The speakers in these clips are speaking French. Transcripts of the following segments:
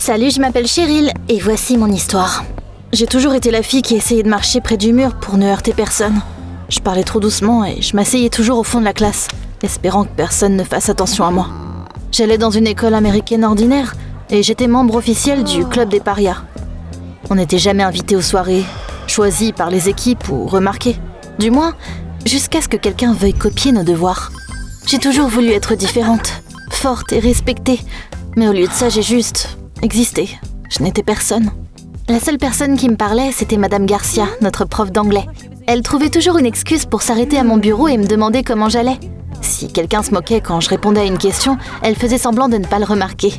Salut, je m'appelle Cheryl et voici mon histoire. J'ai toujours été la fille qui essayait de marcher près du mur pour ne heurter personne. Je parlais trop doucement et je m'asseyais toujours au fond de la classe, espérant que personne ne fasse attention à moi. J'allais dans une école américaine ordinaire et j'étais membre officiel du club des parias. On n'était jamais invité aux soirées, choisi par les équipes ou remarqué. Du moins, jusqu'à ce que quelqu'un veuille copier nos devoirs. J'ai toujours voulu être différente, forte et respectée, mais au lieu de ça, j'ai juste existé. Je n'étais personne. La seule personne qui me parlait, c'était Madame Garcia, notre prof d'anglais. Elle trouvait toujours une excuse pour s'arrêter à mon bureau et me demander comment j'allais. Si quelqu'un se moquait quand je répondais à une question, elle faisait semblant de ne pas le remarquer.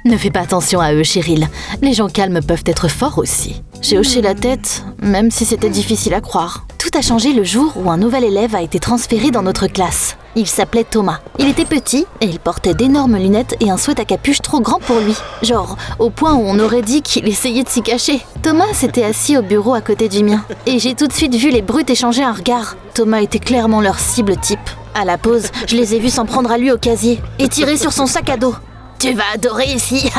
Ne fais pas attention à eux, Cheryl. Les gens calmes peuvent être forts aussi. J'ai hoché la tête, même si c'était difficile à croire. Tout a changé le jour où un nouvel élève a été transféré dans notre classe. Il s'appelait Thomas. Il était petit et il portait d'énormes lunettes et un sweat à capuche trop grand pour lui. Genre, au point où on aurait dit qu'il essayait de s'y cacher. Thomas s'était assis au bureau à côté du mien. Et j'ai tout de suite vu les brutes échanger un regard. Thomas était clairement leur cible type. À la pause, je les ai vus s'en prendre à lui au casier et tirer sur son sac à dos. « Tu vas adorer ici !»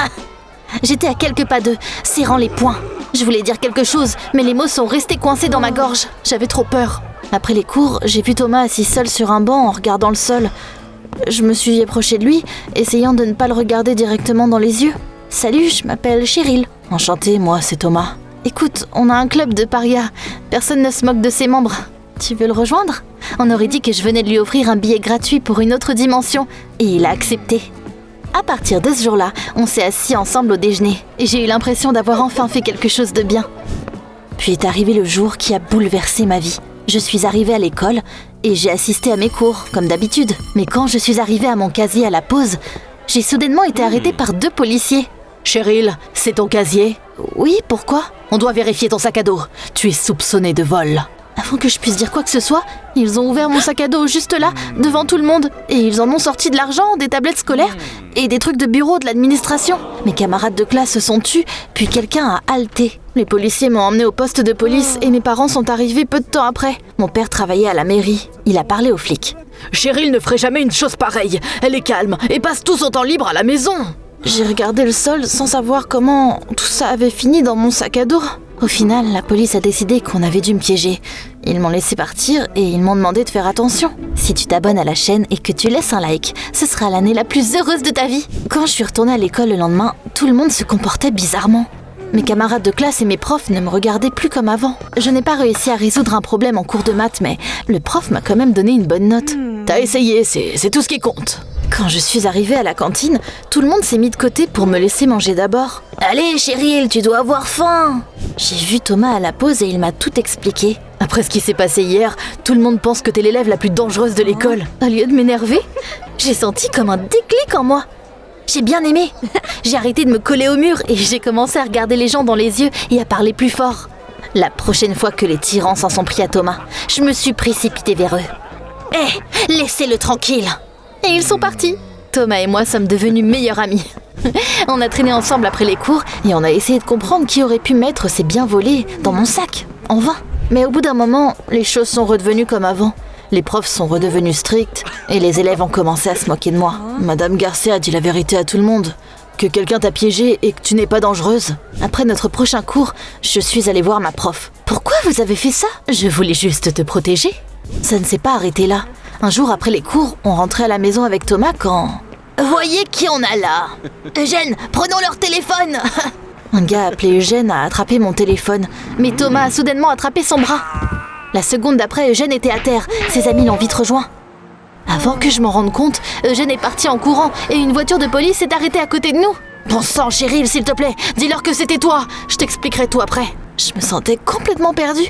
J'étais à quelques pas d'eux, serrant les poings. Je voulais dire quelque chose, mais les mots sont restés coincés dans ma gorge. J'avais trop peur. Après les cours, j'ai vu Thomas assis seul sur un banc en regardant le sol. Je me suis approchée de lui, essayant de ne pas le regarder directement dans les yeux. « Salut, je m'appelle Cheryl. »« Enchantée, moi, c'est Thomas. »« Écoute, on a un club de parias. Personne ne se moque de ses membres. Tu veux le rejoindre ?» On aurait dit que je venais de lui offrir un billet gratuit pour une autre dimension, et il a accepté. À partir de ce jour-là, on s'est assis ensemble au déjeuner, et j'ai eu l'impression d'avoir enfin fait quelque chose de bien. Puis est arrivé le jour qui a bouleversé ma vie. Je suis arrivée à l'école, et j'ai assisté à mes cours, comme d'habitude. Mais quand je suis arrivée à mon casier à la pause, j'ai soudainement été arrêtée par 2 policiers. « Cheryl, c'est ton casier ?»« Oui, pourquoi ?»« On doit vérifier ton sac à dos. Tu es soupçonnée de vol. » Avant que je puisse dire quoi que ce soit, ils ont ouvert mon sac à dos juste là, devant tout le monde. Et ils en ont sorti de l'argent, des tablettes scolaires et des trucs de bureau de l'administration. Mes camarades de classe se sont tus, puis quelqu'un a halté. Les policiers m'ont emmené au poste de police et mes parents sont arrivés peu de temps après. Mon père travaillait à la mairie. Il a parlé aux flics. « Cheryl ne ferait jamais une chose pareille. Elle est calme et passe tout son temps libre à la maison. » J'ai regardé le sol sans savoir comment tout ça avait fini dans mon sac à dos. Au final, la police a décidé qu'on avait dû me piéger. Ils m'ont laissé partir et ils m'ont demandé de faire attention. Si tu t'abonnes à la chaîne et que tu laisses un like, ce sera l'année la plus heureuse de ta vie. Quand je suis retournée à l'école le lendemain, tout le monde se comportait bizarrement. Mes camarades de classe et mes profs ne me regardaient plus comme avant. Je n'ai pas réussi à résoudre un problème en cours de maths, mais le prof m'a quand même donné une bonne note. T'as essayé, c'est tout ce qui compte. Quand je suis arrivée à la cantine, tout le monde s'est mis de côté pour me laisser manger d'abord. « Allez, Cheryl, tu dois avoir faim !» J'ai vu Thomas à la pause et il m'a tout expliqué. Après ce qui s'est passé hier, tout le monde pense que t'es l'élève la plus dangereuse de l'école. Au lieu de m'énerver, j'ai senti comme un déclic en moi. J'ai bien aimé. J'ai arrêté de me coller au mur et j'ai commencé à regarder les gens dans les yeux et à parler plus fort. La prochaine fois que les tyrans s'en sont pris à Thomas, je me suis précipitée vers eux. « Laissez-le tranquille !» Et ils sont partis. Thomas et moi sommes devenus meilleurs amis. On a traîné ensemble après les cours et on a essayé de comprendre qui aurait pu mettre ses biens volés dans mon sac, en vain. Mais au bout d'un moment, les choses sont redevenues comme avant. Les profs sont redevenus stricts et les élèves ont commencé à se moquer de moi. Madame Garcia a dit la vérité à tout le monde. Que quelqu'un t'a piégée et que tu n'es pas dangereuse. Après notre prochain cours, je suis allée voir ma prof. « Pourquoi vous avez fait ça ? Je voulais juste te protéger. » Ça ne s'est pas arrêté là. Un jour après les cours, on rentrait à la maison avec Thomas quand... Voyez qui on a là ? Eugène, prenons leur téléphone. Un gars appelé Eugène a attrapé mon téléphone, mais Thomas a soudainement attrapé son bras. La seconde d'après, Eugène était à terre. Ses amis l'ont vite rejoint. Avant que je m'en rende compte, Eugène est parti en courant et une voiture de police s'est arrêtée à côté de nous. Bon sang, Cheryl, s'il te plaît, dis-leur que c'était toi. Je t'expliquerai tout après. Je me sentais complètement perdue,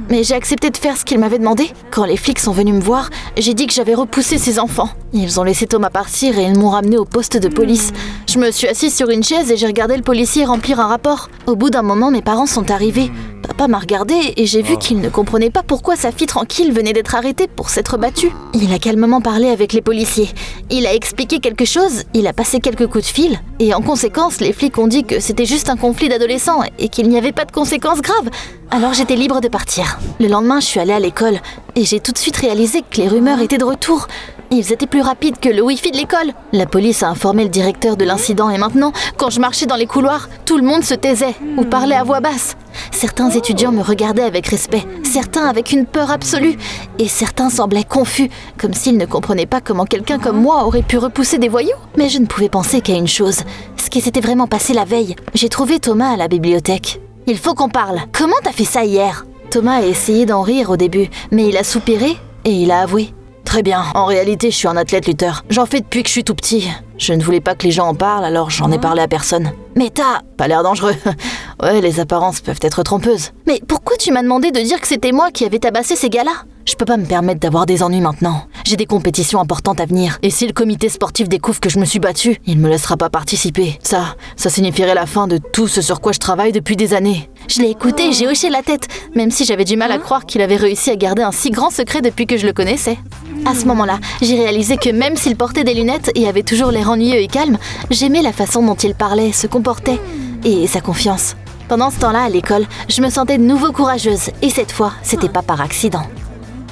mais j'ai accepté de faire ce qu'ils m'avaient demandé. Quand les flics sont venus me voir, j'ai dit que j'avais repoussé ces enfants. Ils ont laissé Thomas partir et ils m'ont ramené au poste de police. Je me suis assise sur une chaise et j'ai regardé le policier remplir un rapport. Au bout d'un moment, mes parents sont arrivés. Papa m'a regardé et j'ai vu qu'il ne comprenait pas pourquoi sa fille tranquille venait d'être arrêtée pour s'être battue. Il a calmement parlé avec les policiers. Il a expliqué quelque chose, il a passé quelques coups de fil. Et en conséquence, les flics ont dit que c'était juste un conflit d'adolescents et qu'il n'y avait pas de conséquences graves. Alors j'étais libre de partir. Le lendemain, je suis allée à l'école et j'ai tout de suite réalisé que les rumeurs étaient de retour. Ils étaient plus rapides que le Wi-Fi de l'école. La police a informé le directeur de l'incident et maintenant, quand je marchais dans les couloirs, tout le monde se taisait ou parlait à voix basse. Certains étudiants me regardaient avec respect, certains avec une peur absolue, et certains semblaient confus, comme s'ils ne comprenaient pas comment quelqu'un comme moi aurait pu repousser des voyous. Mais je ne pouvais penser qu'à une chose, ce qui s'était vraiment passé la veille. J'ai trouvé Thomas à la bibliothèque. « Il faut qu'on parle. Comment t'as fait ça hier ?» Thomas a essayé d'en rire au début, mais il a soupiré et il a avoué. Très bien, en réalité je suis un athlète lutteur. J'en fais depuis que je suis tout petit. Je ne voulais pas que les gens en parlent, alors j'en ai parlé à personne. Mais t'as pas l'air dangereux. Ouais, les apparences peuvent être trompeuses. Mais pourquoi tu m'as demandé de dire que c'était moi qui avais tabassé ces gars-là ? Je peux pas me permettre d'avoir des ennuis maintenant. J'ai des compétitions importantes à venir. Et si le comité sportif découvre que je me suis battue, il me laissera pas participer. Ça signifierait la fin de tout ce sur quoi je travaille depuis des années. Je l'ai écouté et j'ai hoché la tête, même si j'avais du mal à croire qu'il avait réussi à garder un si grand secret depuis que je le connaissais. À ce moment-là, j'ai réalisé que même s'il portait des lunettes et avait toujours l'air ennuyeux et calme, j'aimais la façon dont il parlait, se comportait et sa confiance. Pendant ce temps-là, à l'école, je me sentais de nouveau courageuse et cette fois, c'était pas par accident.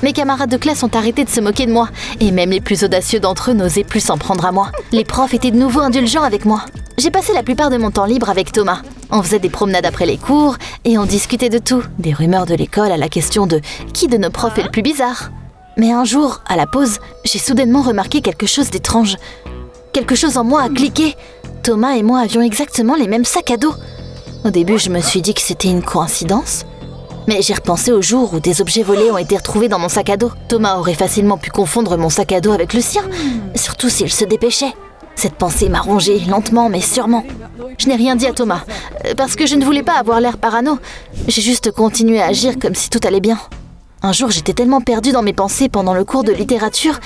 Mes camarades de classe ont arrêté de se moquer de moi, et même les plus audacieux d'entre eux n'osaient plus s'en prendre à moi. Les profs étaient de nouveau indulgents avec moi. J'ai passé la plupart de mon temps libre avec Thomas. On faisait des promenades après les cours, et on discutait de tout, des rumeurs de l'école à la question de qui de nos profs est le plus bizarre. Mais un jour, à la pause, j'ai soudainement remarqué quelque chose d'étrange. Quelque chose en moi a cliqué. Thomas et moi avions exactement les mêmes sacs à dos. Au début, je me suis dit que c'était une coïncidence. Mais j'ai repensé au jour où des objets volés ont été retrouvés dans mon sac à dos. Thomas aurait facilement pu confondre mon sac à dos avec le sien, surtout s'il se dépêchait. Cette pensée m'a rongée, lentement mais sûrement. Je n'ai rien dit à Thomas, parce que je ne voulais pas avoir l'air parano. J'ai juste continué à agir comme si tout allait bien. Un jour, j'étais tellement perdue dans mes pensées pendant le cours de littérature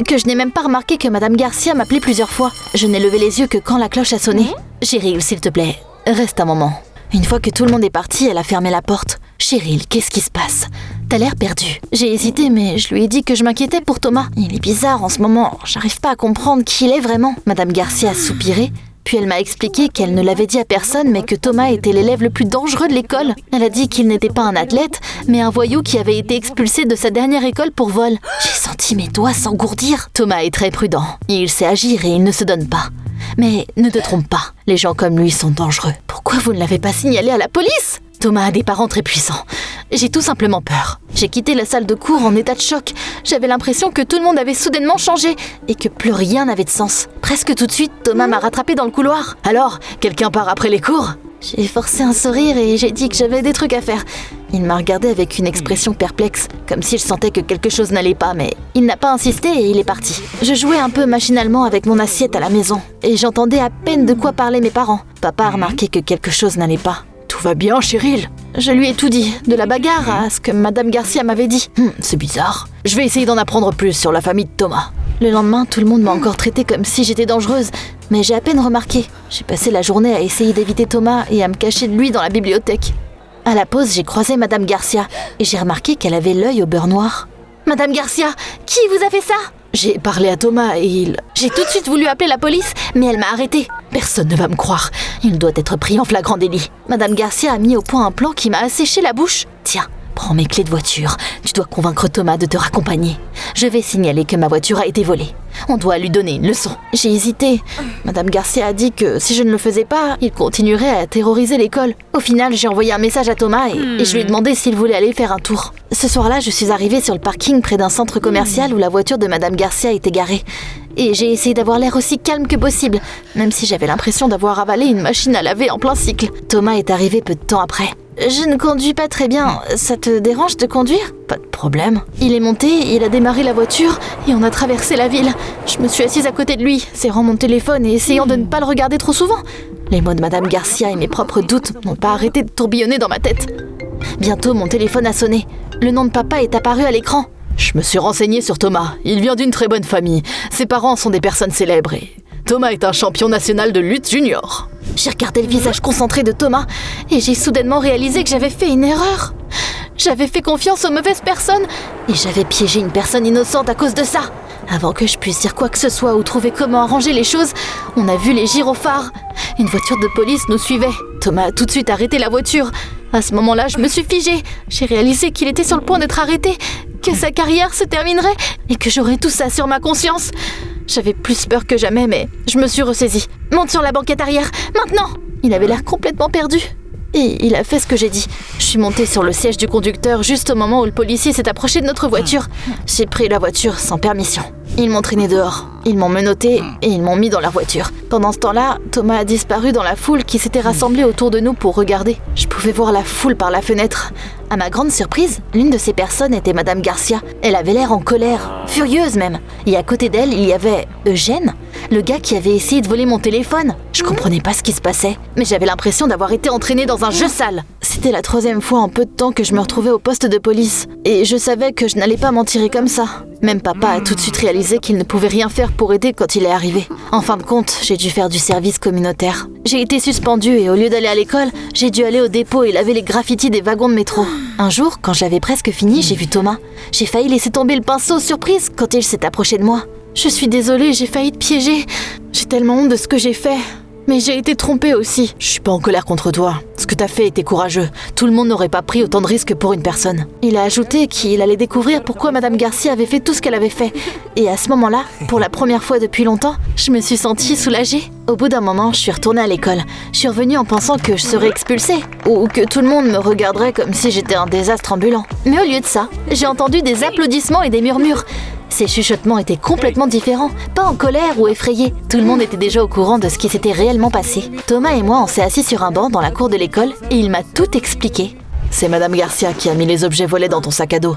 que je n'ai même pas remarqué que Madame Garcia m'appelait plusieurs fois. Je n'ai levé les yeux que quand la cloche a sonné. « Cheryl, s'il te plaît, reste un moment. » Une fois que tout le monde est parti, elle a fermé la porte. « Cheryl, qu'est-ce qui se passe ? T'as l'air perdue. » J'ai hésité, mais je lui ai dit que je m'inquiétais pour Thomas. Il est bizarre en ce moment, j'arrive pas à comprendre qui il est vraiment. Madame Garcia a soupiré, puis elle m'a expliqué qu'elle ne l'avait dit à personne, mais que Thomas était l'élève le plus dangereux de l'école. Elle a dit qu'il n'était pas un athlète, mais un voyou qui avait été expulsé de sa dernière école pour vol. J'ai senti mes doigts s'engourdir. Thomas est très prudent. Il sait agir et il ne se donne pas. Mais ne te trompe pas, les gens comme lui sont dangereux. Pourquoi vous ne l'avez pas signalé à la police ? Thomas a des parents très puissants. J'ai tout simplement peur. J'ai quitté la salle de cours en état de choc. J'avais l'impression que tout le monde avait soudainement changé et que plus rien n'avait de sens. Presque tout de suite, Thomas m'a rattrapé dans le couloir. « Alors, quelqu'un part après les cours ?» J'ai forcé un sourire et j'ai dit que j'avais des trucs à faire. Il m'a regardé avec une expression perplexe, comme s'il sentait que quelque chose n'allait pas, mais il n'a pas insisté et il est parti. Je jouais un peu machinalement avec mon assiette à la maison et j'entendais à peine de quoi parlaient mes parents. Papa a remarqué que quelque chose n'allait pas. « Tout va bien, Cheryl ?» Je lui ai tout dit, de la bagarre à ce que Madame Garcia m'avait dit. C'est bizarre. Je vais essayer d'en apprendre plus sur la famille de Thomas. Le lendemain, tout le monde m'a encore traité comme si j'étais dangereuse, mais j'ai à peine remarqué. J'ai passé la journée à essayer d'éviter Thomas et à me cacher de lui dans la bibliothèque. À la pause, j'ai croisé Madame Garcia et j'ai remarqué qu'elle avait l'œil au beurre noir. « Madame Garcia, qui vous a fait ça ?» J'ai parlé à Thomas et il... J'ai tout de suite voulu appeler la police, mais elle m'a arrêtée. Personne ne va me croire. Il doit être pris en flagrant délit. Madame Garcia a mis au point un plan qui m'a asséché la bouche. Tiens, prends mes clés de voiture. Tu dois convaincre Thomas de te raccompagner. Je vais signaler que ma voiture a été volée. On doit lui donner une leçon. J'ai hésité. Madame Garcia a dit que si je ne le faisais pas, il continuerait à terroriser l'école. Au final, j'ai envoyé un message à Thomas et je lui ai demandé s'il voulait aller faire un tour. Ce soir-là, je suis arrivée sur le parking près d'un centre commercial où la voiture de Madame Garcia était garée. Et j'ai essayé d'avoir l'air aussi calme que possible, même si j'avais l'impression d'avoir avalé une machine à laver en plein cycle. Thomas est arrivé peu de temps après. Je ne conduis pas très bien. Ça te dérange de conduire ? Pas de problème. Il est monté, il a démarré la voiture et on a traversé la ville. Je me suis assise à côté de lui, serrant mon téléphone et essayant de ne pas le regarder trop souvent. Les mots de Madame Garcia et mes propres doutes n'ont pas arrêté de tourbillonner dans ma tête. Bientôt, mon téléphone a sonné. Le nom de papa est apparu à l'écran. Je me suis renseignée sur Thomas. Il vient d'une très bonne famille. Ses parents sont des personnes célèbres et Thomas est un champion national de lutte junior. J'ai regardé le visage concentré de Thomas et j'ai soudainement réalisé que j'avais fait une erreur. J'avais fait confiance aux mauvaises personnes et j'avais piégé une personne innocente à cause de ça. Avant que je puisse dire quoi que ce soit ou trouver comment arranger les choses, on a vu les gyrophares. Une voiture de police nous suivait. Thomas a tout de suite arrêté la voiture. À ce moment-là, je me suis figée. J'ai réalisé qu'il était sur le point d'être arrêté, que sa carrière se terminerait et que j'aurais tout ça sur ma conscience. J'avais plus peur que jamais, mais je me suis ressaisie. « Monte sur la banquette arrière, maintenant !» Il avait l'air complètement perdu. Et il a fait ce que j'ai dit. Je suis montée sur le siège du conducteur juste au moment où le policier s'est approché de notre voiture. J'ai pris la voiture sans permission. Ils m'ont traîné dehors. Ils m'ont menotté et ils m'ont mis dans la voiture. Pendant ce temps-là, Thomas a disparu dans la foule qui s'était rassemblée autour de nous pour regarder. Je pouvais voir la foule par la fenêtre. À ma grande surprise, l'une de ces personnes était Madame Garcia. Elle avait l'air en colère, furieuse même. Et à côté d'elle, il y avait Eugène, le gars qui avait essayé de voler mon téléphone. Je comprenais pas ce qui se passait, mais j'avais l'impression d'avoir été entraînée dans un jeu sale. C'était la 3e fois en peu de temps que je me retrouvais au poste de police. Et je savais que je n'allais pas m'en tirer comme ça. Même papa a tout de suite réalisé qu'il ne pouvait rien faire pour aider quand il est arrivé. En fin de compte, j'ai dû faire du service communautaire. J'ai été suspendue et au lieu d'aller à l'école, j'ai dû aller au dépôt et laver les graffitis des wagons de métro. Un jour, quand j'avais presque fini, j'ai vu Thomas. J'ai failli laisser tomber le pinceau, surprise, quand il s'est approché de moi. Je suis désolée, j'ai failli te piéger. J'ai tellement honte de ce que j'ai fait. Mais j'ai été trompée aussi. Je suis pas en colère contre toi. Ce que t'as fait était courageux. Tout le monde n'aurait pas pris autant de risques pour une personne. Il a ajouté qu'il allait découvrir pourquoi Madame Garcia avait fait tout ce qu'elle avait fait. Et à ce moment-là, pour la première fois depuis longtemps, je me suis sentie soulagée. Au bout d'un moment, je suis retournée à l'école. Je suis revenue en pensant que je serais expulsée. Ou que tout le monde me regarderait comme si j'étais un désastre ambulant. Mais au lieu de ça, j'ai entendu des applaudissements et des murmures. Ces chuchotements étaient complètement différents, pas en colère ou effrayés. Tout le monde était déjà au courant de ce qui s'était réellement passé. Thomas et moi, on s'est assis sur un banc dans la cour de l'école et il m'a tout expliqué. C'est Madame Garcia qui a mis les objets volés dans ton sac à dos.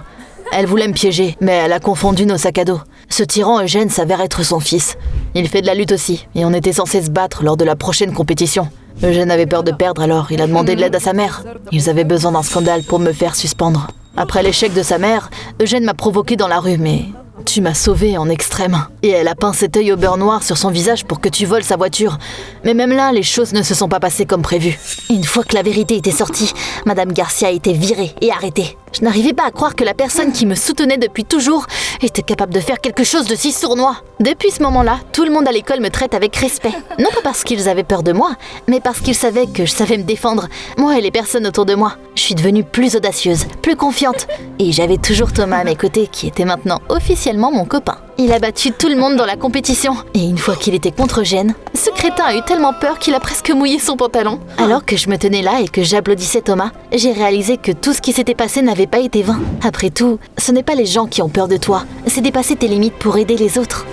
Elle voulait me piéger, mais elle a confondu nos sacs à dos. Ce tyran Eugène s'avère être son fils. Il fait de la lutte aussi, et on était censé se battre lors de la prochaine compétition. Eugène avait peur de perdre, alors il a demandé de l'aide à sa mère. Ils avaient besoin d'un scandale pour me faire suspendre. Après l'échec de sa mère, Eugène m'a provoqué dans la rue, mais... Tu m'as sauvée en extrême. Et elle a peint cet œil au beurre noir sur son visage pour que tu voles sa voiture. Mais même là, les choses ne se sont pas passées comme prévu. Une fois que la vérité était sortie, Madame Garcia a été virée et arrêtée. Je n'arrivais pas à croire que la personne qui me soutenait depuis toujours était capable de faire quelque chose de si sournois. Depuis ce moment-là, tout le monde à l'école me traite avec respect. Non pas parce qu'ils avaient peur de moi, mais parce qu'ils savaient que je savais me défendre, moi et les personnes autour de moi. Je suis devenue plus audacieuse, plus confiante. Et j'avais toujours Thomas à mes côtés, qui était maintenant officiellement mon copain. Il a battu tout le monde dans la compétition. Et une fois qu'il était contre Eugène, ce crétin a eu tellement peur qu'il a presque mouillé son pantalon. Alors que je me tenais là et que j'applaudissais Thomas, j'ai réalisé que tout ce qui s'était passé n'avait pas été vain. Après tout, ce n'est pas les gens qui ont peur de toi, c'est dépasser tes limites pour aider les autres.